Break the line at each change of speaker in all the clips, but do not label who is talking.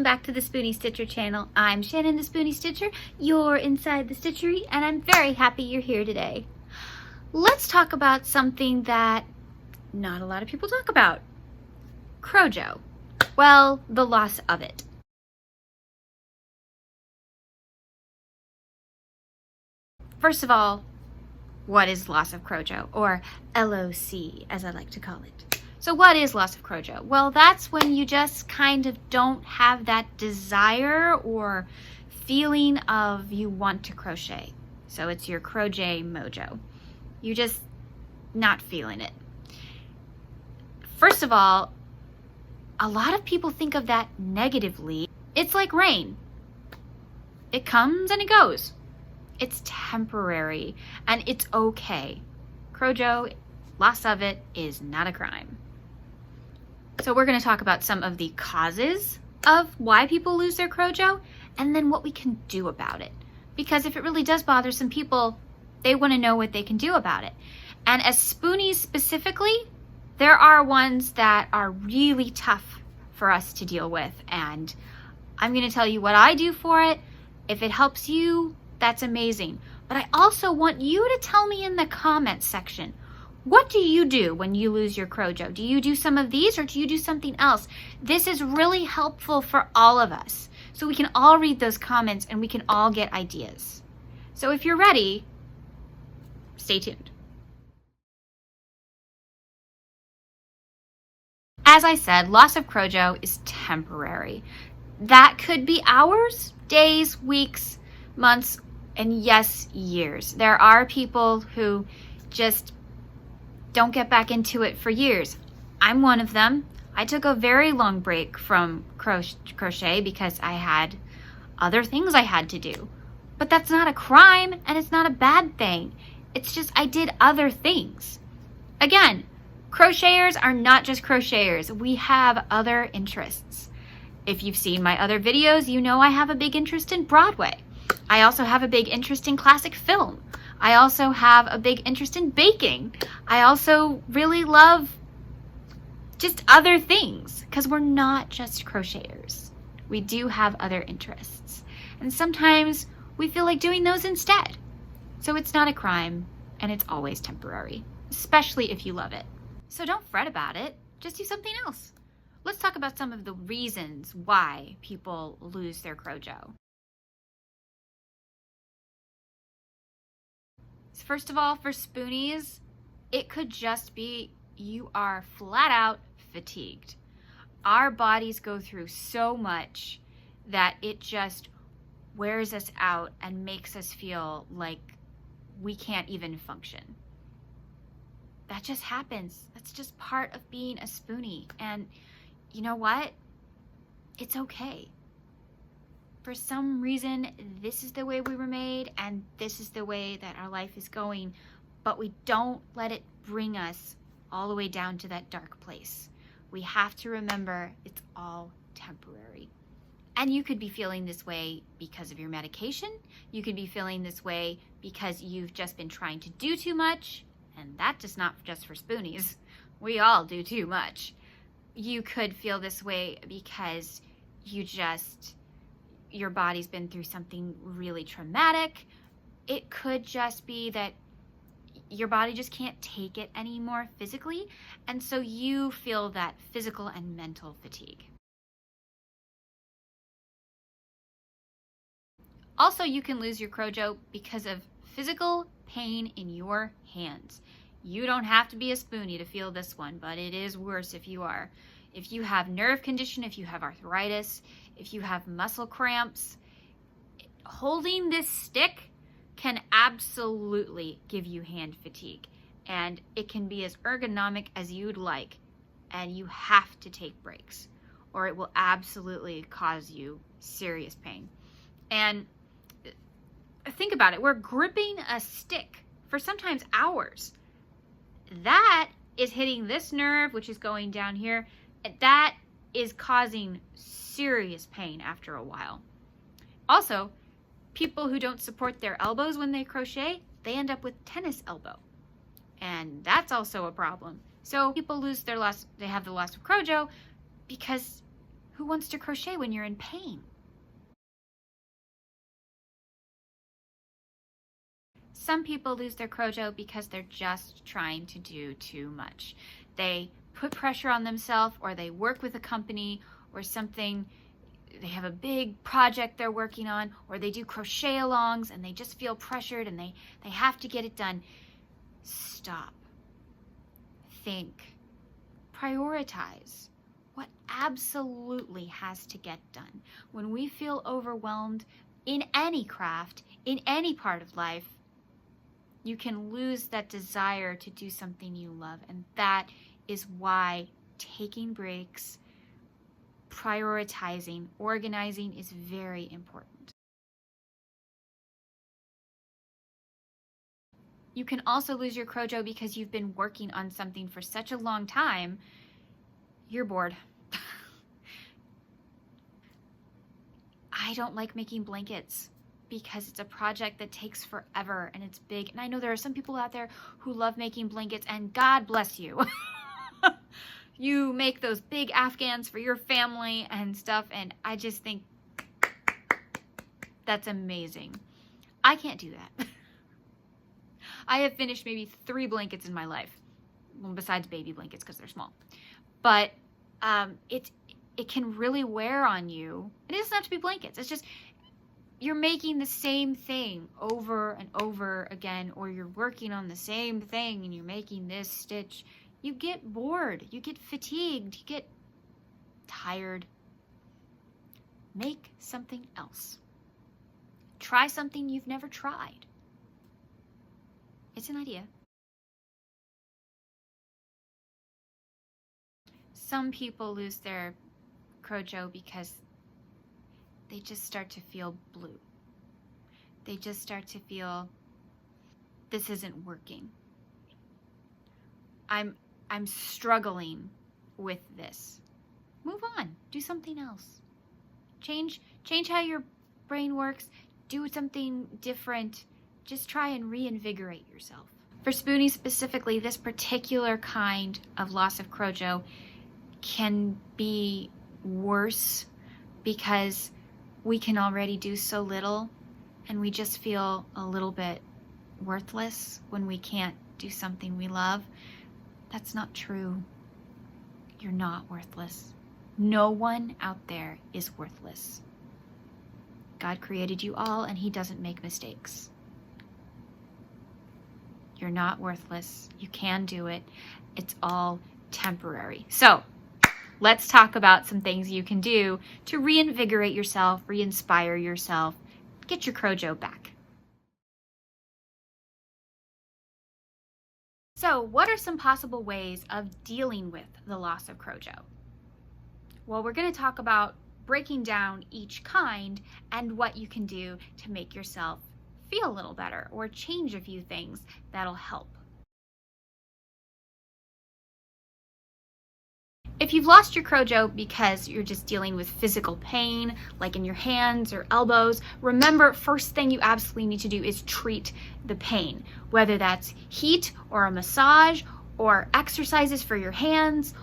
welcome back to the Spoonie Stitcher channel. I'm Shannon the Spoonie Stitcher. You're inside the stitchery and I'm very happy you're here today. Let's talk about something that not a lot of people talk about. CroJo. Well, the loss of it. First of all, what is loss of CroJo, or LOC as I like to call it? So what is loss of CroJo? Well, that's when you just kind of don't have that desire or feeling of you want to crochet. So it's your Crochet Mojo. You're just not feeling it. First of all, a lot of people think of that negatively. It's like rain. It comes and it goes. It's temporary and it's okay. CroJo, loss of it is not a crime. So we're going to talk about some of the causes of why people lose their CroJo and then what we can do about it. Because if it really does bother some people, they want to know what they can do about it. And as Spoonies specifically, there are ones that are really tough for us to deal with. And I'm going to tell you what I do for it. If it helps you, that's amazing. But I also want you to tell me in the comments section, what do you do when you lose your CroJo? Do you do some of these or do you do something else? This is really helpful for all of us. So we can all read those comments and we can all get ideas. So if you're ready, stay tuned. As I said, loss of CroJo is temporary. That could be hours, days, weeks, months, and yes, years. There are people who just don't get back into it for years. I'm one of them. I took a very long break from crochet because I had other things I had to do. But that's not a crime and it's not a bad thing. It's just I did other things. Again, crocheters are not just crocheters. We have other interests. If you've seen my other videos, you know I have a big interest in Broadway. I also have a big interest in classic film. I also have a big interest in baking. I also really love just other things because we're not just crocheters. We do have other interests. And sometimes we feel like doing those instead. So it's not a crime and it's always temporary, especially if you love it. So don't fret about it, just do something else. Let's talk about some of the reasons why people lose their CroJo. First of all, for Spoonies, it could just be you are flat out fatigued. Our bodies go through so much that it just wears us out and makes us feel like we can't even function. That just happens. That's just part of being a Spoonie. And you know what? It's okay. For some reason, this is the way we were made and this is the way that our life is going, but we don't let it bring us all the way down to that dark place. We have to remember it's all temporary. And you could be feeling this way because of your medication. You could be feeling this way because you've just been trying to do too much, and that's just not just for Spoonies. We all do too much. You could feel this way because your body's been through something really traumatic. It could just be that your body just can't take it anymore physically, and so you feel that physical and mental fatigue. Also, you can lose your CroJo because of physical pain in your hands. You don't have to be a Spoonie to feel this one, but it is worse if you are. If you have nerve condition, if you have arthritis, if you have muscle cramps, holding this stick can absolutely give you hand fatigue. And it can be as ergonomic as you'd like. And you have to take breaks or it will absolutely cause you serious pain. And think about it. We're gripping a stick for sometimes hours. That is hitting this nerve, which is going down here. That is causing serious pain after a while. Also, people who don't support their elbows when they crochet, they end up with tennis elbow. And that's also a problem. So people lose their they have the loss of CroJo because Who wants to crochet when you're in pain? Some people lose their CroJo because they're just trying to do too much. They put pressure on themselves, or they work with a company or something. They have a big project they're working on, or they do crochet alongs and they just feel pressured and they have to get it done. Stop. Think. Prioritize what absolutely has to get done. When we feel overwhelmed in any craft, in any part of life, you can lose that desire to do something you love. And that is why taking breaks, prioritizing, organizing is very important. You can also lose your CroJo because you've been working on something for such a long time, you're bored. I don't like making blankets because it's a project that takes forever and it's big. And I know there are some people out there who love making blankets, and God bless you. You make those big Afghans for your family and stuff, and I just think that's amazing. I can't do that. I have finished maybe 3 blankets in my life, well, besides baby blankets because they're small. But it can really wear on you. It doesn't have to be blankets. It's just you're making the same thing over and over again, or you're working on the same thing and you're making this stitch. You get bored, you get fatigued, you get tired. Make something else. Try something you've never tried. It's an idea. Some people lose their CroJo because they just start to feel blue. They just start to feel this isn't working. I'm struggling with this. Move on. Do something else. Change how your brain works. Do something different. Just try and reinvigorate yourself. For Spoonie specifically, this particular kind of loss of CroJo can be worse because we can already do so little and we just feel a little bit worthless when we can't do something we love. That's not true. You're not worthless. No one out there is worthless. God created you all and He doesn't make mistakes. You're not worthless. You can do it. It's all temporary. So let's talk about some things you can do to reinvigorate yourself, re-inspire yourself, get your CroJo back. So what are some possible ways of dealing with the loss of CroJo? Well, we're going to talk about breaking down each kind and what you can do to make yourself feel a little better or change a few things that'll help. If you've lost your CroJo because you're just dealing with physical pain, like in your hands or elbows, remember, first thing you absolutely need to do is treat the pain, whether that's heat or a massage or exercises for your hands,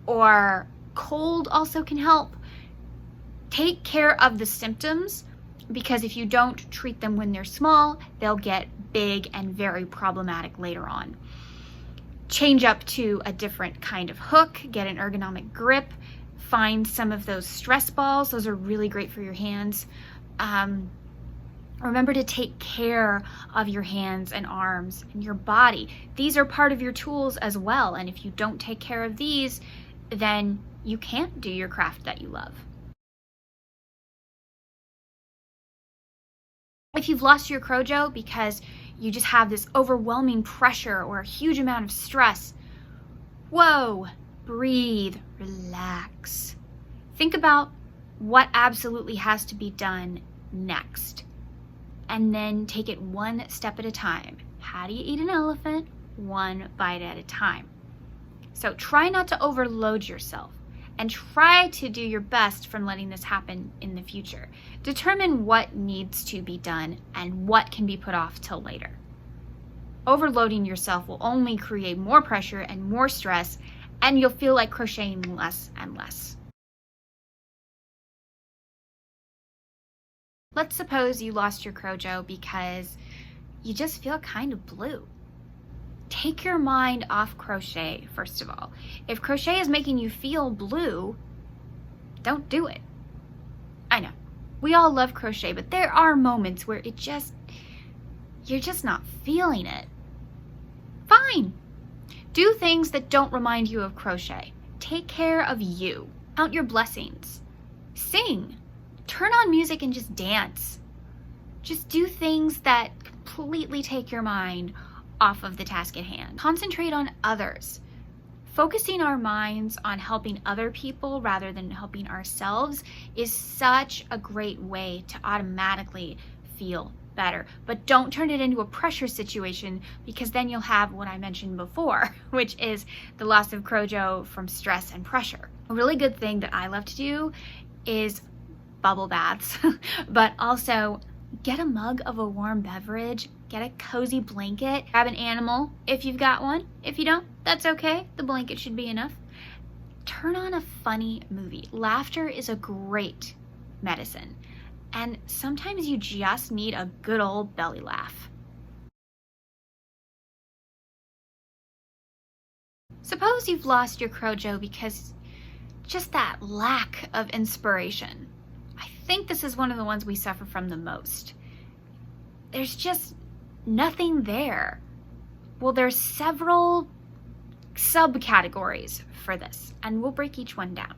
or cold also can help. Take care of the symptoms, because if you don't treat them when they're small, they'll get big and very problematic later on. Change up to a different kind of hook, get an ergonomic grip, find some of those stress balls. Those are really great for your hands. Remember to take care of your hands and arms and your body. These are part of your tools as well, and if you don't take care of these, then you can't do your craft that you love. If you've lost your CroJo because you just have this overwhelming pressure or a huge amount of stress, whoa, breathe, relax. Think about what absolutely has to be done next, and then take it one step at a time. How do you eat an elephant? One bite at a time. So try not to overload yourself, and try to do your best from letting this happen in the future. Determine what needs to be done and what can be put off till later. Overloading yourself will only create more pressure and more stress, and you'll feel like crocheting less and less. Let's suppose you lost your CroJo because you just feel kind of blue. Take your mind off crochet, first of all. If crochet is making you feel blue, don't do it. I know, we all love crochet, but there are moments where you're just not feeling it. Fine. Do things that don't remind you of crochet. Take care of you. Count your blessings. Sing. Turn on music and just dance. Just do things that completely take your mind off of the task at hand. Concentrate on others. Focusing our minds on helping other people rather than helping ourselves is such a great way to automatically feel better. But don't turn it into a pressure situation, because then you'll have what I mentioned before, which is the loss of CroJo from stress and pressure. A really good thing that I love to do is bubble baths, but also get a mug of a warm beverage, get a cozy blanket, grab an animal if you've got one. If you don't, that's okay. The blanket should be enough. Turn on a funny movie. Laughter is a great medicine. And sometimes you just need a good old belly laugh. Suppose you've lost your CroJo because just that lack of inspiration. I think this is one of the ones we suffer from the most. There's just nothing there. Well, there's several subcategories for this, and we'll break each one down.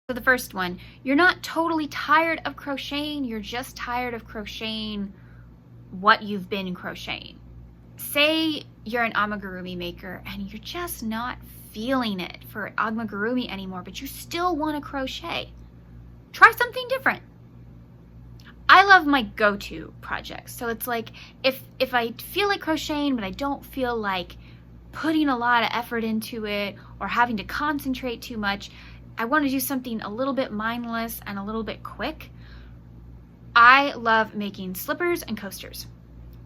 So the first one, you're not totally tired of crocheting, you're just tired of crocheting what you've been crocheting. Say you're an amigurumi maker and you're just not feeling it for amigurumi anymore, but you still want to crochet. Try something different. I love my go-to projects. So it's like if I feel like crocheting but I don't feel like putting a lot of effort into it or having to concentrate too much, I want to do something a little bit mindless and a little bit quick. I love making slippers and coasters.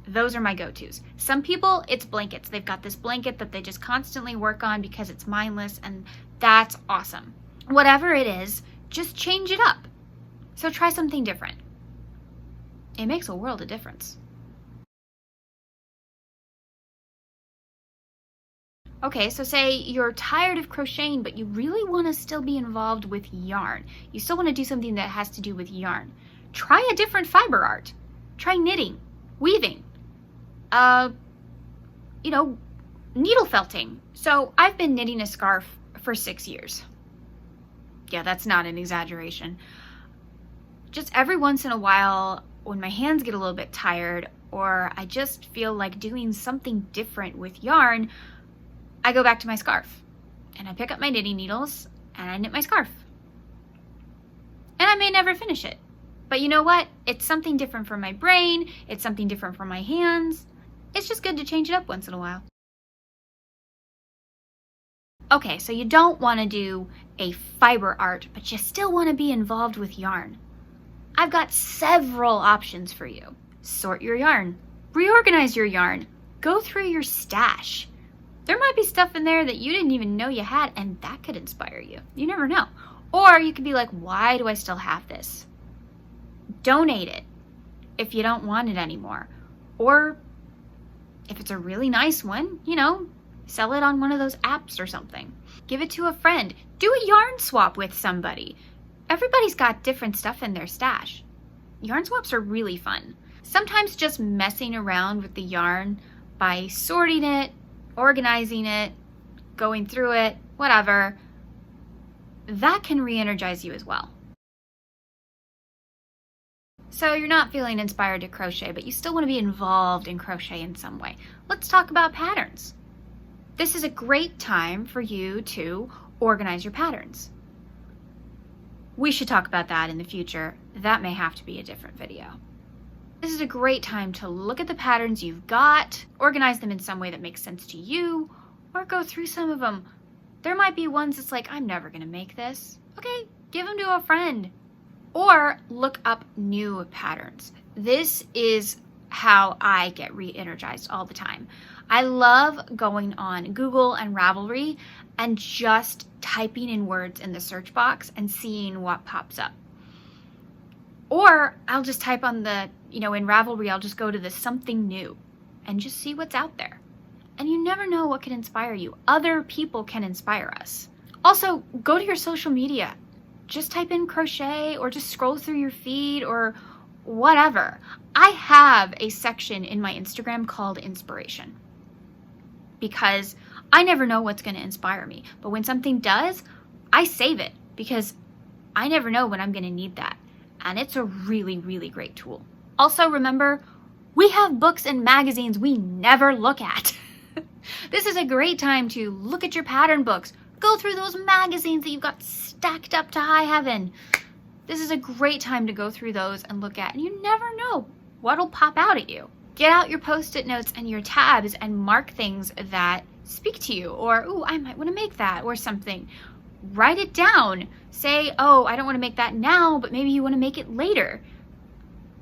Those are my go-tos. Some people, it's blankets. They've got this blanket that they just constantly work on because it's mindless, and that's awesome. Whatever it is, just change it up. So try something different. It makes a world of difference. Okay, so say you're tired of crocheting, but you really want to still be involved with yarn. You still want to do something that has to do with yarn. Try a different fiber art. Try knitting, weaving, needle felting. So I've been knitting a scarf for 6 years. Yeah, that's not an exaggeration. Just every once in a while, when my hands get a little bit tired, or I just feel like doing something different with yarn, I go back to my scarf and I pick up my knitting needles and I knit my scarf. And I may never finish it, but you know what? It's something different for my brain. It's something different for my hands. It's just good to change it up once in a while. Okay, so you don't want to do a fiber art, but you still want to be involved with yarn. I've got several options for you. Sort your yarn, reorganize your yarn, go through your stash. There might be stuff in there that you didn't even know you had, and that could inspire you. You never know. Or you could be like, why do I still have this? Donate it if you don't want it anymore. Or if it's a really nice one, sell it on one of those apps or something. Give it to a friend. Do a yarn swap with somebody. Everybody's got different stuff in their stash. Yarn swaps are really fun. Sometimes just messing around with the yarn by sorting it, organizing it, going through it, whatever, that can re-energize you as well. So you're not feeling inspired to crochet, but you still want to be involved in crochet in some way. Let's talk about patterns. This is a great time for you to organize your patterns. We should talk about that in the future. That may have to be a different video. This is a great time to look at the patterns you've got, organize them in some way that makes sense to you, or go through some of them. There might be ones that's like, I'm never gonna make this. Okay, give them to a friend. Or look up new patterns. This is how I get re-energized all the time. I love going on Google and Ravelry and just typing in words in the search box and seeing what pops up. Or I'll just type on the, in Ravelry, I'll just go to the something new and just see what's out there. And you never know what can inspire you. Other people can inspire us. Also, go to your social media. Just type in crochet or just scroll through your feed or whatever. I have a section in my Instagram called inspiration because I never know what's going to inspire me. But when something does, I save it because I never know when I'm going to need that. And it's a really, really great tool. Also, remember, we have books and magazines we never look at. This is a great time to look at your pattern books. Go through those magazines that you've got stacked up to high heaven. This is a great time to go through those and look at, and you never know what'll pop out at you. Get out your Post-it notes and your tabs and mark things that speak to you, or, ooh, I might want to make that, or something. Write it down. Say, oh, I don't want to make that now, but maybe you want to make it later.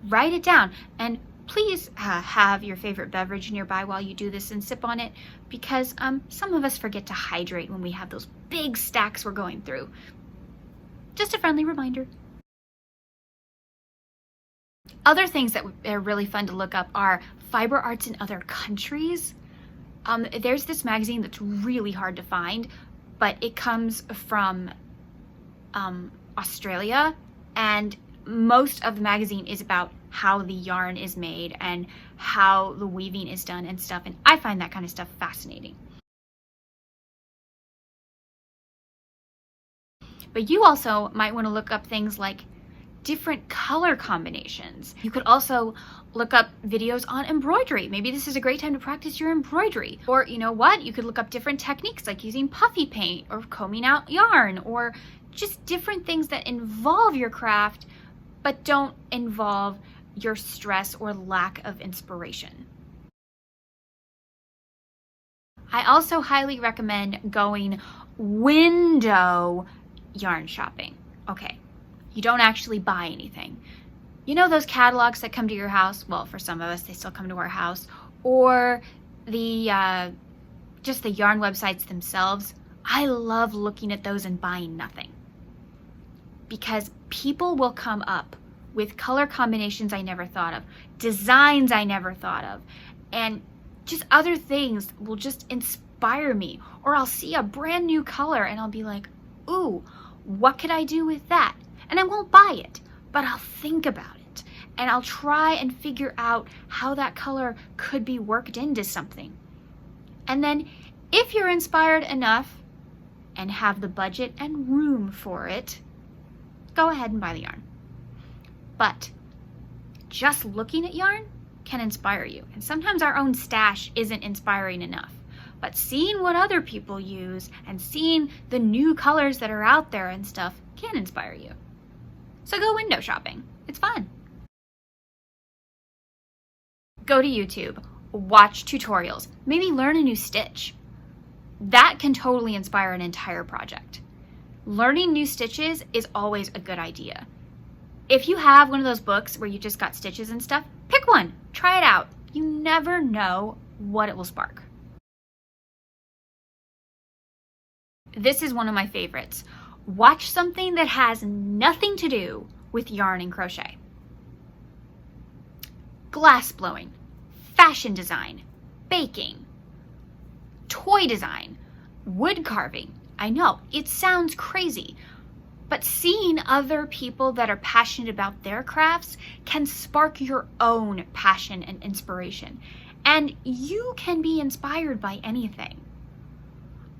Write it down. And please have your favorite beverage nearby while you do this and sip on it, because some of us forget to hydrate when we have those big stacks we're going through. Just a friendly reminder. Other things that are really fun to look up are fiber arts in other countries. There's this magazine that's really hard to find, but it comes from Australia, and most of the magazine is about how the yarn is made and how the weaving is done and stuff, and I find that kind of stuff fascinating. But you also might want to look up things like different color combinations. You could also look up videos on embroidery. Maybe this is a great time to practice your embroidery. Or you know what? You could look up different techniques like using puffy paint or combing out yarn, or just different things that involve your craft but don't involve your stress or lack of inspiration. I also highly recommend going window yarn shopping. Okay, you don't actually buy anything. You know those catalogs that come to your house? Well, for some of us, they still come to our house. Or the just the yarn websites themselves. I love looking at those and buying nothing, because people will come up with color combinations I never thought of, designs I never thought of, and just other things will just inspire me. Or I'll see a brand new color and I'll be like, ooh, what could I do with that? And I won't buy it, but I'll think about it and I'll try and figure out how that color could be worked into something. And then if you're inspired enough and have the budget and room for it, go ahead and buy the yarn. But just looking at yarn can inspire you. And sometimes our own stash isn't inspiring enough. But seeing what other people use and seeing the new colors that are out there and stuff can inspire you. So go window shopping. It's fun. Go to YouTube. Watch tutorials. Maybe learn a new stitch. That can totally inspire an entire project. Learning new stitches is always a good idea. If you have one of those books where you just got stitches and stuff, pick one. Try it out. You never know what it will spark. This is one of my favorites. Watch something that has nothing to do with yarn and crochet. Glass blowing, fashion design, baking, toy design, wood carving. I know, it sounds crazy, but seeing other people that are passionate about their crafts can spark your own passion and inspiration. And you can be inspired by anything.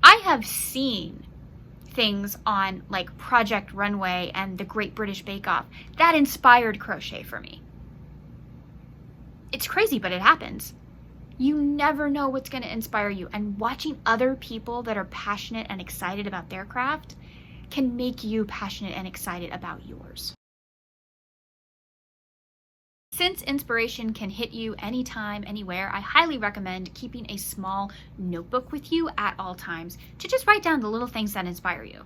I have seen things on like Project Runway and the Great British Bake Off that inspired crochet for me. It's crazy, but it happens. You never know what's going to inspire you, and watching other people that are passionate and excited about their craft can make you passionate and excited about yours. Since inspiration can hit you anytime, anywhere, I highly recommend keeping a small notebook with you at all times to just write down the little things that inspire you.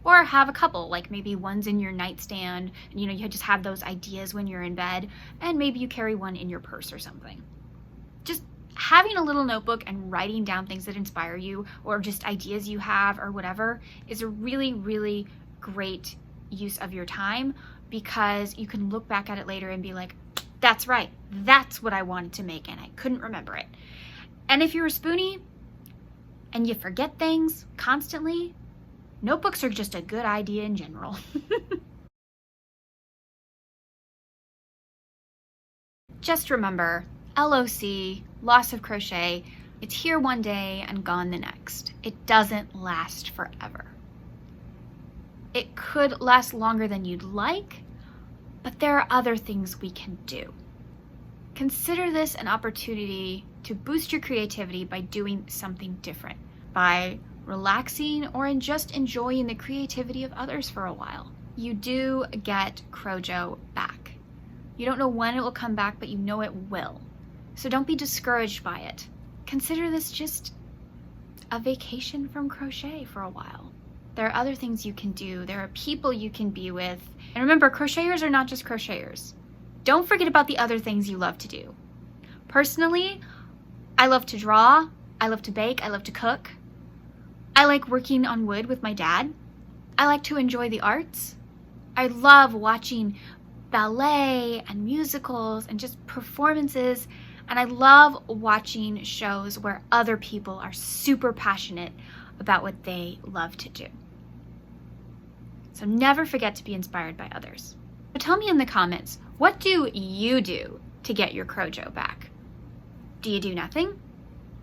Or have a couple, like maybe one's in your nightstand, and you just have those ideas when you're in bed, and maybe you carry one in your purse or something. Just having a little notebook and writing down things that inspire you, or just ideas you have or whatever, is a really, really great use of your time, because you can look back at it later and be like, that's right, that's what I wanted to make and I couldn't remember it. And if you're a Spoonie and you forget things constantly, notebooks are just a good idea in general. Just remember, LOC, loss of crochet, it's here one day and gone the next. It doesn't last forever. It could last longer than you'd like, but there are other things we can do. Consider this an opportunity to boost your creativity by doing something different, by relaxing or just enjoying the creativity of others for a while. You do get CroJo back. You don't know when it will come back, but you know it will. So don't be discouraged by it. Consider this just a vacation from crochet for a while. There are other things you can do. There are people you can be with. And remember, crocheters are not just crocheters. Don't forget about the other things you love to do. Personally, I love to draw. I love to bake. I love to cook. I like working on wood with my dad. I like to enjoy the arts. I love watching ballet and musicals and just performances. And I love watching shows where other people are super passionate about what they love to do. So never forget to be inspired by others. So tell me in the comments, what do you do to get your CroJo back? Do you do nothing?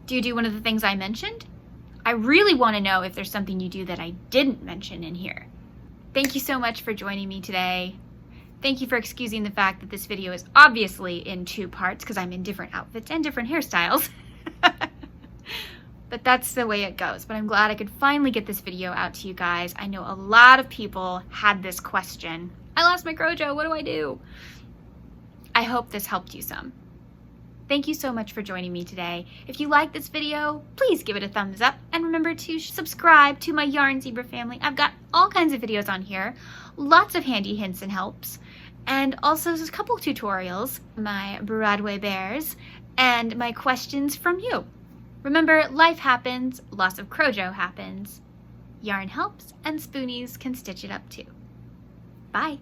Do you do one of the things I mentioned? I really want to know if there's something you do that I didn't mention in here. Thank you so much for joining me today. Thank you for excusing the fact that this video is obviously in 2 parts because I'm in different outfits and different hairstyles. But that's the way it goes. But I'm glad I could finally get this video out to you guys. I know a lot of people had this question. I lost my CroJo, what do I do? I hope this helped you some. Thank you so much for joining me today. If you like this video, please give it a thumbs up and remember to subscribe to my Yarn Zebra family. I've got all kinds of videos on here, lots of handy hints and helps, and also there's a couple tutorials, my Broadway bears, and my questions from you. Remember, life happens, loss of CroJo happens, yarn helps, and Spoonies can stitch it up too. Bye.